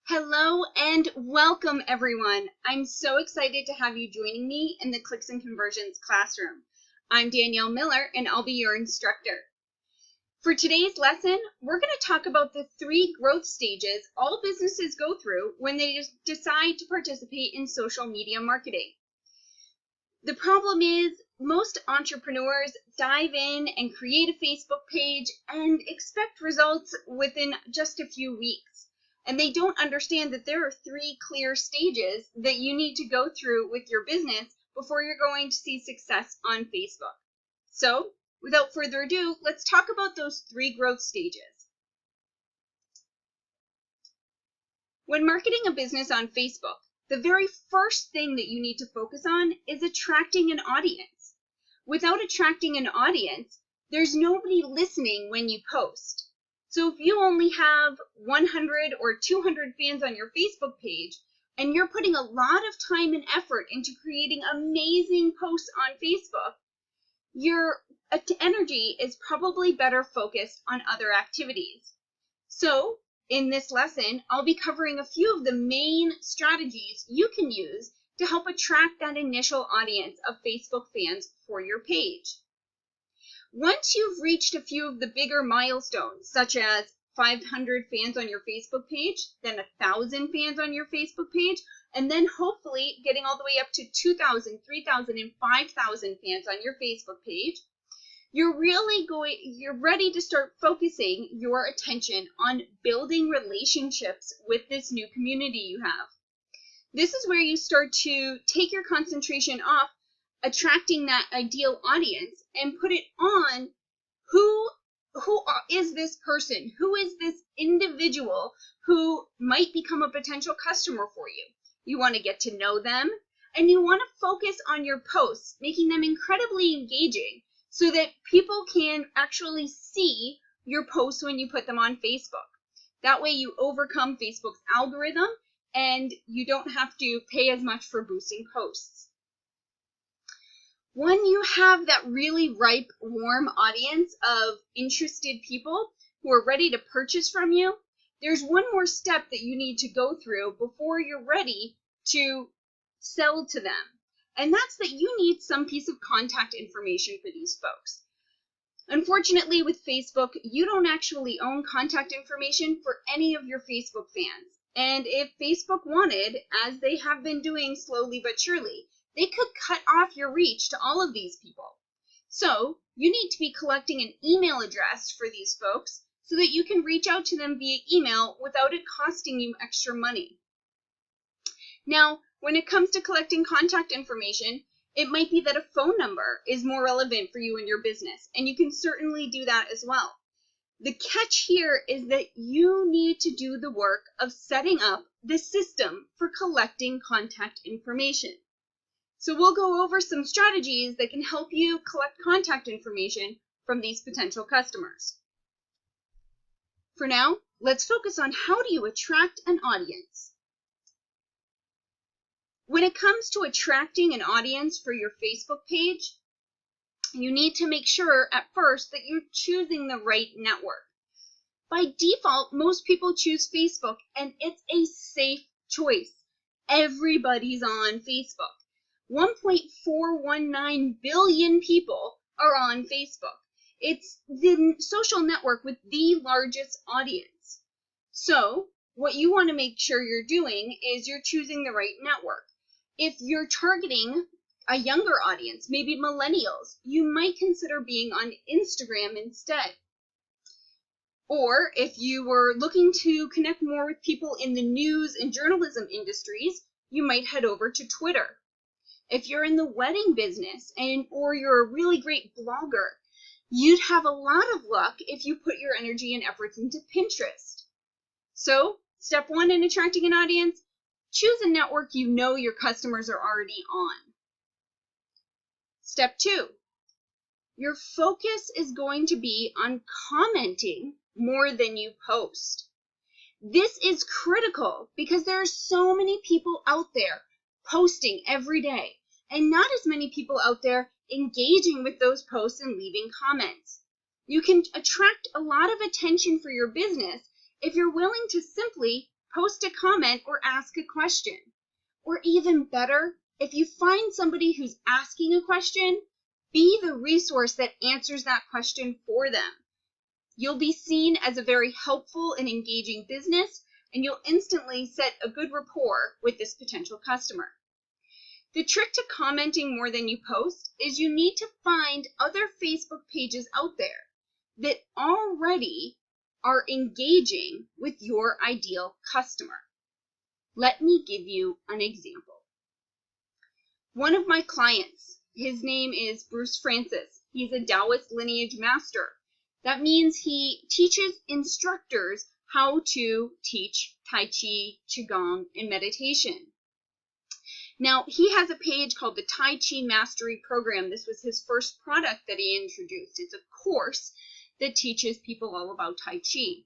Hello and welcome, everyone. I'm so excited to have you joining me in the Clicks and Conversions classroom. I'm Danielle Miller, and I'll be your instructor. For today's lesson, we're going to talk about the 3 growth stages all businesses go through when they decide to participate in social media marketing. The problem is most entrepreneurs dive in and create a Facebook page and expect results within just a few weeks. And they don't understand that there are 3 clear stages that you need to go through with your business before you're going to see success on Facebook. So, without further ado, let's talk about those 3 growth stages. When marketing a business on Facebook, the very first thing that you need to focus on is attracting an audience. Without attracting an audience, there's nobody listening when you post. So if you only have 100 or 200 fans on your Facebook page, and you're putting a lot of time and effort into creating amazing posts on Facebook, your energy is probably better focused on other activities. So in this lesson, I'll be covering a few of the main strategies you can use to help attract that initial audience of Facebook fans for your page. Once you've reached a few of the bigger milestones, such as 500 fans on your Facebook page, then 1,000 fans on your Facebook page, and then hopefully getting all the way up to 2,000, 3,000, and 5,000 fans on your Facebook page, you're ready to start focusing your attention on building relationships with this new community you have. This is where you start to take your concentration off attracting that ideal audience and put it on who is this person, who is this individual who might become a potential customer for you. You want to get to know them, and you want to focus on your posts, making them incredibly engaging so that people can actually see your posts when you put them on Facebook. That way you overcome Facebook's algorithm and you don't have to pay as much for boosting posts. When you have that really ripe, warm audience of interested people who are ready to purchase from you, there's one more step that you need to go through before you're ready to sell to them. And that's that you need some piece of contact information for these folks. Unfortunately, with Facebook, you don't actually own contact information for any of your Facebook fans. And if Facebook wanted, as they have been doing slowly but surely, they could cut off your reach to all of these people. So you need to be collecting an email address for these folks so that you can reach out to them via email without it costing you extra money. Now, when it comes to collecting contact information, it might be that a phone number is more relevant for you and your business, and you can certainly do that as well. The catch here is that you need to do the work of setting up the system for collecting contact information. So we'll go over some strategies that can help you collect contact information from these potential customers. For now, let's focus on how do you attract an audience. When it comes to attracting an audience for your Facebook page, you need to make sure at first that you're choosing the right network. By default, most people choose Facebook, and it's a safe choice. Everybody's on Facebook. 1.419 billion people are on Facebook. It's the social network with the largest audience. So what you want to make sure you're doing is you're choosing the right network. If you're targeting a younger audience, maybe millennials, you might consider being on Instagram instead. Or if you were looking to connect more with people in the news and journalism industries, you might head over to Twitter. If you're in the wedding business or you're a really great blogger, you'd have a lot of luck if you put your energy and efforts into Pinterest. So, step 1 in attracting an audience, choose a network you know your customers are already on. Step 2, your focus is going to be on commenting more than you post. This is critical because there are so many people out there posting every day, and not as many people out there engaging with those posts and leaving comments. You can attract a lot of attention for your business if you're willing to simply post a comment or ask a question. Or even better, if you find somebody who's asking a question, be the resource that answers that question for them. You'll be seen as a very helpful and engaging business, and you'll instantly set a good rapport with this potential customer. The trick to commenting more than you post is you need to find other Facebook pages out there that already are engaging with your ideal customer. Let me give you an example. One of my clients, his name is Bruce Francis. He's a Taoist lineage master. That means he teaches instructors how to teach Tai Chi, Qigong, and meditation. Now, he has a page called the Tai Chi Mastery Program. This was his first product that he introduced. It's a course that teaches people all about Tai Chi.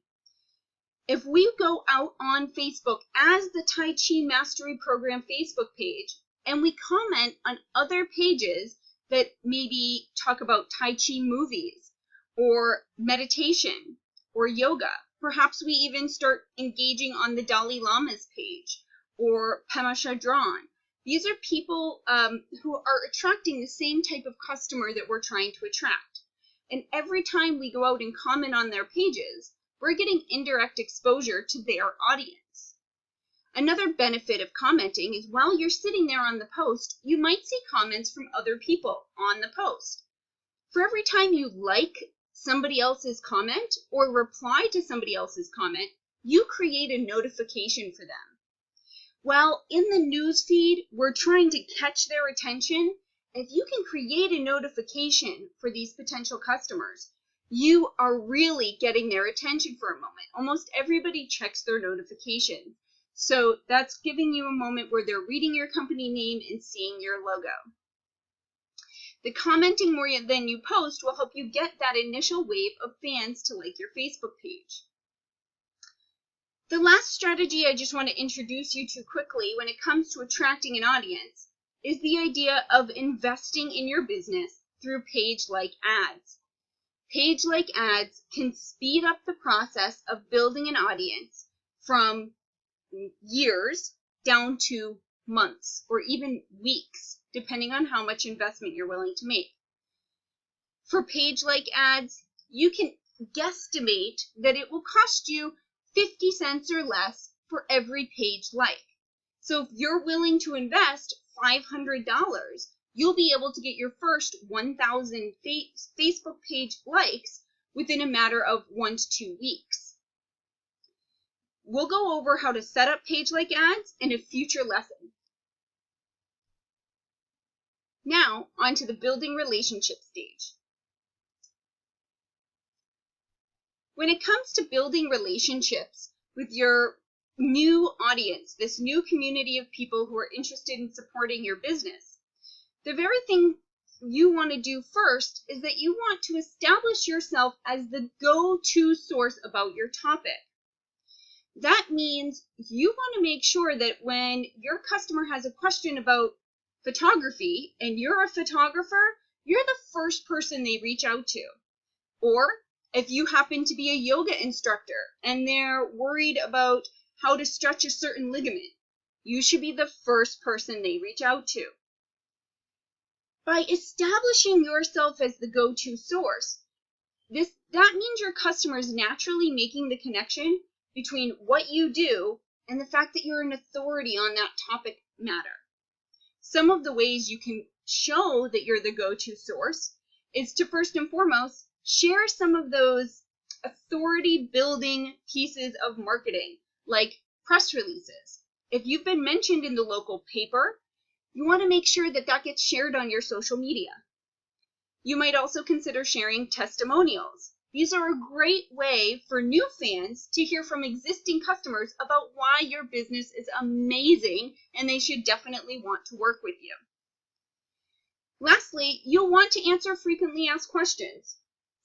If we go out on Facebook as the Tai Chi Mastery Program Facebook page, and we comment on other pages that maybe talk about Tai Chi movies, or meditation, or yoga, perhaps we even start engaging on the Dalai Lama's page, or Pema Chodron. These are people who are attracting the same type of customer that we're trying to attract. And every time we go out and comment on their pages, we're getting indirect exposure to their audience. Another benefit of commenting is while you're sitting there on the post, you might see comments from other people on the post. For every time you like somebody else's comment or reply to somebody else's comment, you create a notification for them. While in the news feed, we're trying to catch their attention, if you can create a notification for these potential customers, you are really getting their attention for a moment. Almost everybody checks their notifications. So that's giving you a moment where they're reading your company name and seeing your logo. The commenting more than you post will help you get that initial wave of fans to like your Facebook page. The last strategy I just want to introduce you to quickly when it comes to attracting an audience is the idea of investing in your business through page-like ads. Page-like ads can speed up the process of building an audience from years down to months or even weeks, depending on how much investment you're willing to make. For page-like ads, you can guesstimate that it will cost you 50 cents or less for every page like. So if you're willing to invest $500, you'll be able to get your first 1,000 Facebook page likes within a matter of 1 to 2 weeks. We'll go over how to set up page-like ads in a future lesson. Now, on to the building relationship stage. When it comes to building relationships with your new audience, this new community of people who are interested in supporting your business, the very thing you want to do first is that you want to establish yourself as the go-to source about your topic. That means you want to make sure that when your customer has a question about photography and you're a photographer, you're the first person they reach out to. Or if you happen to be a yoga instructor and they're worried about how to stretch a certain ligament, you should be the first person they reach out to. By establishing yourself as the go-to source, that means your customer is naturally making the connection between what you do and the fact that you're an authority on that topic matter. Some of the ways you can show that you're the go-to source is to first and foremost share some of those authority-building pieces of marketing, like press releases. If you've been mentioned in the local paper, you want to make sure that that gets shared on your social media. You might also consider sharing testimonials. These are a great way for new fans to hear from existing customers about why your business is amazing and they should definitely want to work with you. Lastly, you'll want to answer frequently asked questions.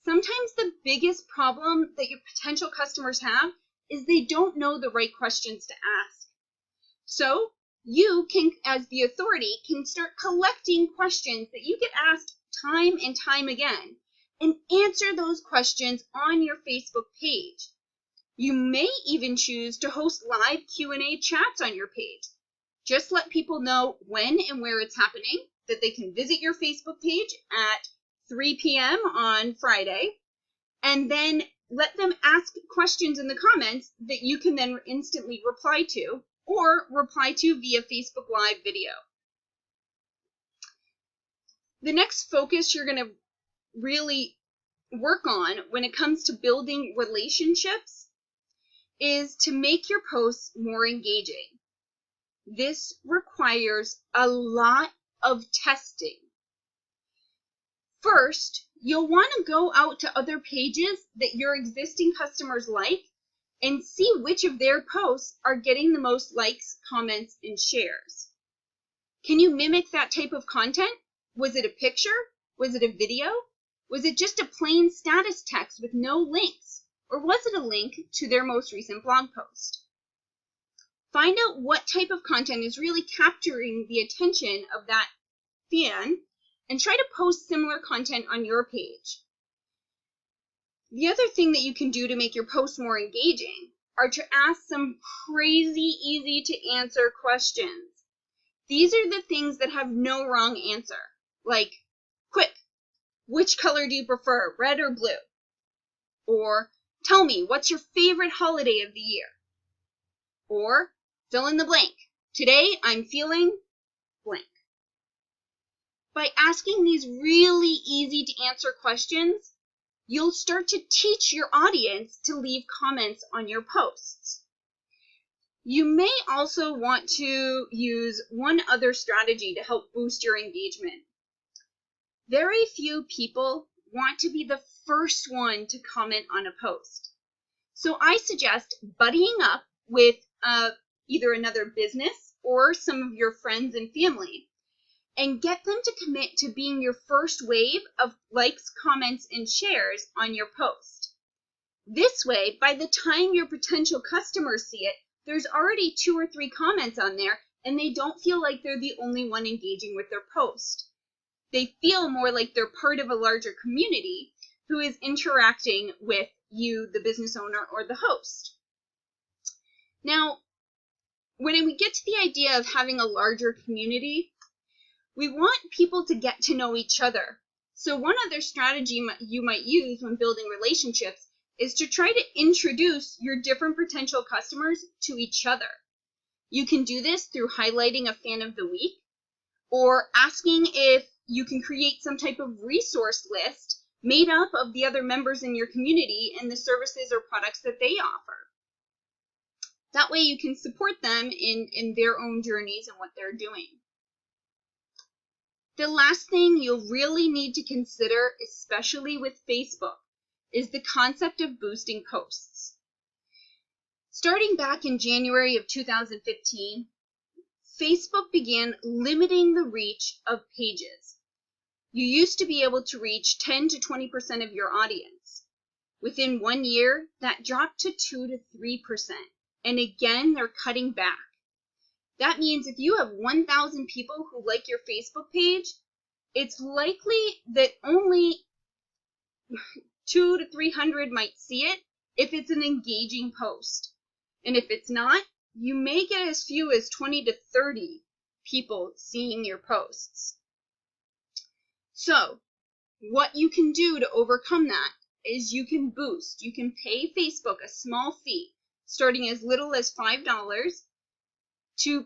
Sometimes the biggest problem that your potential customers have is they don't know the right questions to ask. So you can, as the authority, can start collecting questions that you get asked time and time again and answer those questions on your Facebook page. You may even choose to host live Q&A chats on your page. Just let people know when and where it's happening, that they can visit your Facebook page at 3 p.m. on Friday, and then let them ask questions in the comments that you can then instantly reply to or reply to via Facebook Live video. The next focus you're going to really work on when it comes to building relationships is to make your posts more engaging. This requires a lot of testing. First, you'll want to go out to other pages that your existing customers like and see which of their posts are getting the most likes, comments, and shares. Can you mimic that type of content? Was it a picture? Was it a video? Was it just a plain status text with no links? Or was it a link to their most recent blog post? Find out what type of content is really capturing the attention of that fan and try to post similar content on your page. The other thing that you can do to make your posts more engaging are to ask some crazy easy to answer questions. These are the things that have no wrong answer, like, quick, which color do you prefer, red or blue? Or, tell me, what's your favorite holiday of the year? Or, fill in the blank. Today I'm feeling blank. By asking these really easy to answer questions, you'll start to teach your audience to leave comments on your posts. You may also want to use one other strategy to help boost your engagement. Very few people want to be the first one to comment on a post. So I suggest buddying up with either another business or some of your friends and family and get them to commit to being your first wave of likes, comments, and shares on your post. This way, by the time your potential customers see it, there's already 2 or 3 comments on there, and they don't feel like they're the only one engaging with their post. They feel more like they're part of a larger community who is interacting with you, the business owner, or the host. Now, when we get to the idea of having a larger community, we want people to get to know each other. So one other strategy you might use when building relationships is to try to introduce your different potential customers to each other. You can do this through highlighting a fan of the week or asking if you can create some type of resource list made up of the other members in your community and the services or products that they offer. That way you can support them in their own journeys and what they're doing. The last thing you'll really need to consider, especially with Facebook, is the concept of boosting posts. Starting back in January of 2015, Facebook began limiting the reach of pages. You used to be able to reach 10 to 20% of your audience. Within 1 year, that dropped to 2 to 3%. And again, they're cutting back. That means if you have 1,000 people who like your Facebook page, it's likely that only 200 to 300 might see it if it's an engaging post. And if it's not, you may get as few as 20 to 30 people seeing your posts. So, what you can do to overcome that is you can boost. You can pay Facebook a small fee, starting as little as $5, to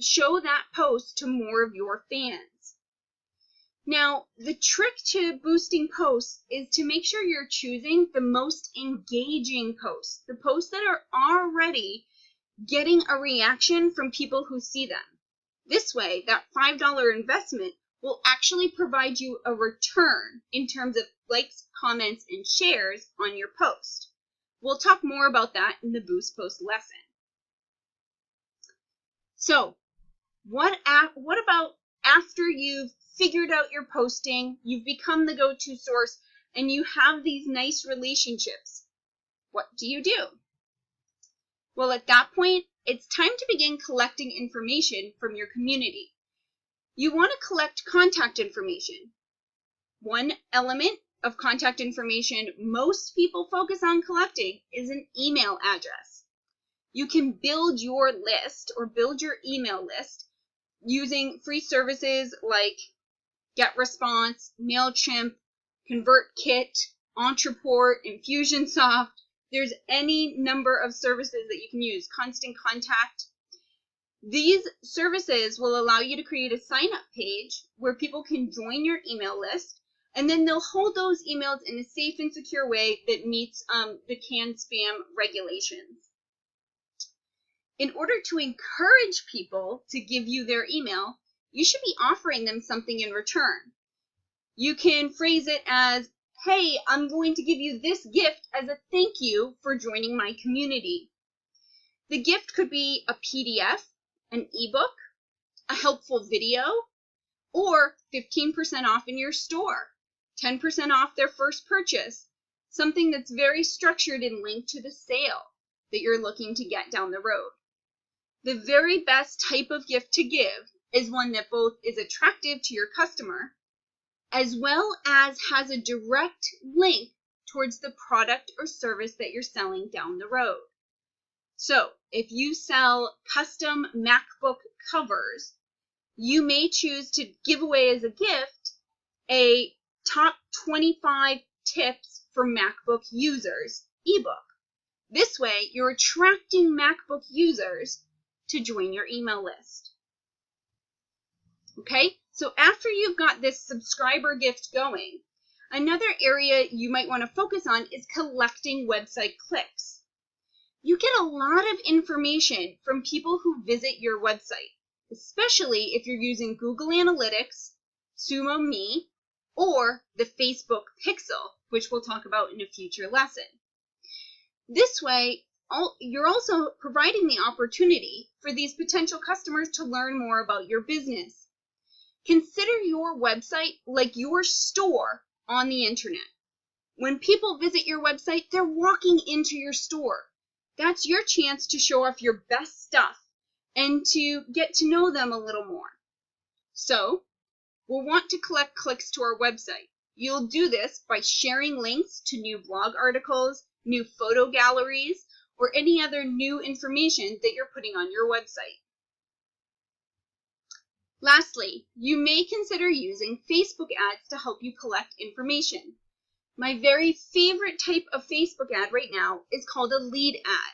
show that post to more of your fans. Now, the trick to boosting posts is to make sure you're choosing the most engaging posts, the posts that are already getting a reaction from people who see them. This way, that $5 investment will actually provide you a return in terms of likes, comments, and shares on your post. We'll talk more about that in the Boost Post lesson. So, what about after you've figured out your posting, you've become the go-to source, and you have these nice relationships? What do? Well, at that point, it's time to begin collecting information from your community. You want to collect contact information. One element of contact information most people focus on collecting is an email address. You can build your list or build your email list using free services like GetResponse, MailChimp, ConvertKit, Entreport, Infusionsoft. There's any number of services that you can use, Constant Contact. These services will allow you to create a sign-up page where people can join your email list, and then they'll hold those emails in a safe and secure way that meets the CAN-SPAM regulations. In order to encourage people to give you their email, you should be offering them something in return. You can phrase it as, hey, I'm going to give you this gift as a thank you for joining my community. The gift could be a PDF, an ebook, a helpful video, or 15% off in your store, 10% off their first purchase, something that's very structured and linked to the sale that you're looking to get down the road. The very best type of gift to give is one that both is attractive to your customer as well as has a direct link towards the product or service that you're selling down the road. So if you sell custom MacBook covers, you may choose to give away as a gift a top 25 tips for MacBook users ebook. This way, you're attracting MacBook users to join your email list. Okay, so after you've got this subscriber gift going, another area you might want to focus on is collecting website clicks. You get a lot of information from people who visit your website, especially if you're using Google Analytics, SumoMe, or the Facebook Pixel, which we'll talk about in a future lesson. This way, you're also providing the opportunity for these potential customers to learn more about your business. Consider your website like your store on the internet. When people visit your website, they're walking into your store. That's your chance to show off your best stuff and to get to know them a little more. So, we'll want to collect clicks to our website. You'll do this by sharing links to new blog articles, new photo galleries, or any other new information that you're putting on your website. Lastly, you may consider using Facebook ads to help you collect information. My very favorite type of Facebook ad right now is called a lead ad.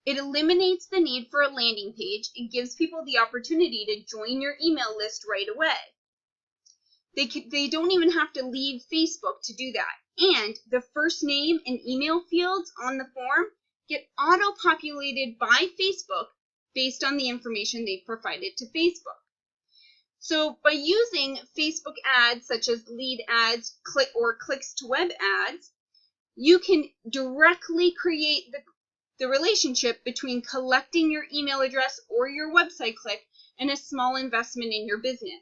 It eliminates the need for a landing page and gives people the opportunity to join your email list right away. They don't even have to leave Facebook to do that. And the first name and email fields on the form get auto-populated by Facebook based on the information they've provided to Facebook. So by using Facebook ads such as lead ads or clicks to web ads, you can directly create the relationship between collecting your email address or your website click and a small investment in your business.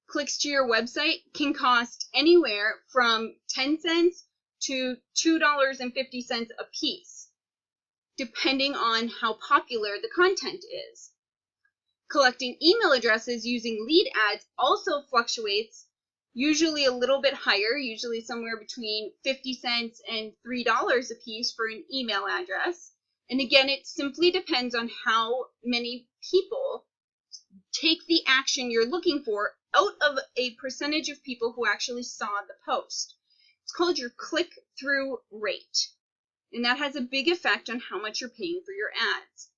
Clicks to your website can cost anywhere from 10 cents to $2.50 a piece, depending on how popular the content is. Collecting email addresses using lead ads also fluctuates, usually a little bit higher, usually somewhere between 50 cents and $3 a piece for an email address. And again, it simply depends on how many people take the action you're looking for out of a percentage of people who actually saw the post. It's called your click-through rate, and that has a big effect on how much you're paying for your ads.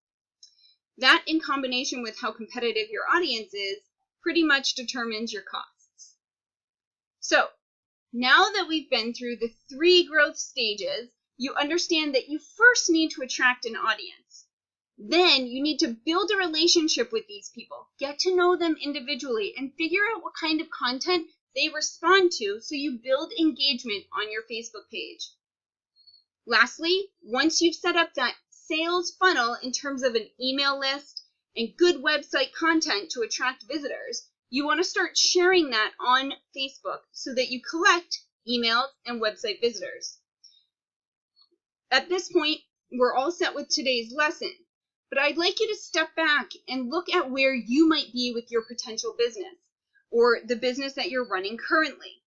That, in combination with how competitive your audience is, pretty much determines your costs. So, now that we've been through the 3 growth stages, you understand that you first need to attract an audience. Then you need to build a relationship with these people, get to know them individually, and figure out what kind of content they respond to so you build engagement on your Facebook page. Lastly, once you've set up that sales funnel in terms of an email list and good website content to attract visitors, you want to start sharing that on Facebook so that you collect emails and website visitors. At this point, we're all set with today's lesson, but I'd like you to step back and look at where you might be with your potential business or the business that you're running currently.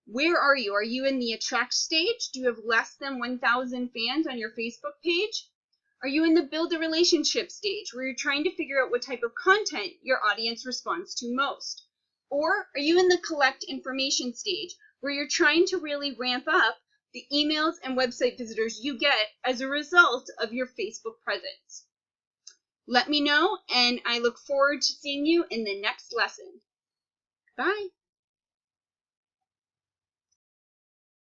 Where are you? Are you in the attract stage? Do you have less than 1,000 fans on your Facebook page? Are you in the build a relationship stage where you're trying to figure out what type of content your audience responds to most? Or are you in the collect information stage where you're trying to really ramp up the emails and website visitors you get as a result of your Facebook presence? Let me know, and I look forward to seeing you in the next lesson. Bye.